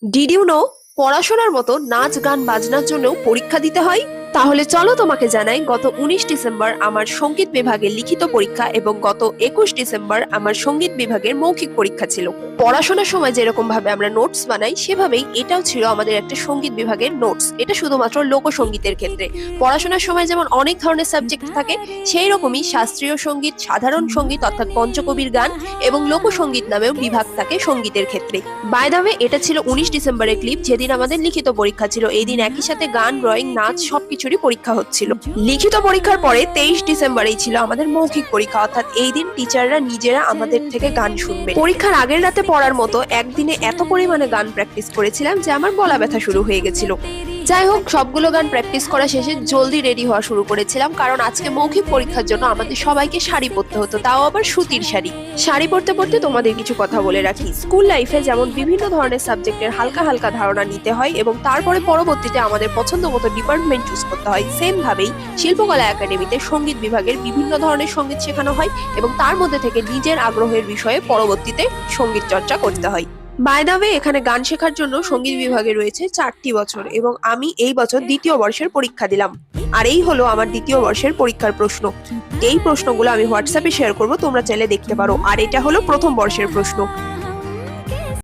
Did you know পড়াশোনার মতো নাচ গান বাজনার জন্যও পরীক্ষা দিতে হয়? তাহলে চলো তোমাকে জানাই, গত 19 ডিসেম্বর আমার সঙ্গীত বিভাগের লিখিত পরীক্ষা এবং গত 21 ডিসেম্বর আমার সঙ্গীত বিভাগের মৌখিক পরীক্ষা ছিল। পড়াশোনার সময় যেরকম ভাবে আমরা নোটস বানাই, সেভাবেই এটাও ছিল আমাদের একটা সঙ্গীত বিভাগের নোটস। এটা শুধুমাত্র লোকসঙ্গীতের ক্ষেত্রে। পড়াশোনার সময় যেমন অনেক ধরনের সাবজেক্ট থাকে, সেই রকমই শাস্ত্রীয় সঙ্গীত, সাধারণ সঙ্গীত অর্থাৎ পঞ্চকবির গান এবং লোকসঙ্গীত নামেও বিভাগ থাকে সঙ্গীতের ক্ষেত্রে। বাই দ্য ওয়ে, এটা ছিল 19 ডিসেম্বরের ক্লিপ, যেদিন আমাদের লিখিত পরীক্ষা ছিল। এই দিন একই সাথে গান, ড্রয়িং, নাচ সবকিছুরই পরীক্ষা হচ্ছিল। লিখিত পরীক্ষার পরে 23 ডিসেম্বরেই ছিল আমাদের মৌখিক পরীক্ষা, অর্থাৎ এই দিন টিচাররা নিজেরা আমাদের থেকে গান শুনবে। পরীক্ষার আগের রাতে পড়ার মতো একদিনে এত পরিমাণে গান প্র্যাকটিস করেছিলাম যে আমার গলা ব্যথা শুরু হয়ে গেছিল। যাই হোক, সবগুলো গান প্র্যাকটিস করা শেষে জলদি রেডি হওয়া শুরু করেছিলাম, কারণ আজকে মৌখিক পরীক্ষার জন্য আমাদের সবাইকে শাড়ি পরতে হতো, তাও আবার সুতির শাড়ি। শাড়ি পরতে পরতে তোমাদের কিছু কথা বলে রাখি। স্কুল লাইফে যেমন বিভিন্ন ধরনের সাবজেক্টের হালকা হালকা ধারণা নিতে হয় এবং তারপরে পরবর্তীতে আমাদের পছন্দ মতো ডিপার্টমেন্ট চুজ করতে হয়, সেম ভাবেই শিল্পকলা একাডেমিতে সঙ্গীত বিভাগের বিভিন্ন ধরনের সঙ্গীত শেখানো হয় এবং তার মধ্যে থেকে নিজের আগ্রহের বিষয়ে পরবর্তীতে সঙ্গীত চর্চা করতে হয়। বাই দ্য ওয়ে, এখানে গান শেখার জন্য সঙ্গীত বিভাগে রয়েছে 4টি বছর এবং আমি এই বছর দ্বিতীয় বর্ষের পরীক্ষা দিলাম। আর এই হলো আমার দ্বিতীয় বর্ষের পরীক্ষার প্রশ্ন। এই প্রশ্নগুলো আমি হোয়াটসঅ্যাপে শেয়ার করব, তোমরা চাইলে দেখতে পারো। আর এটা হলো প্রথম বর্ষের প্রশ্ন।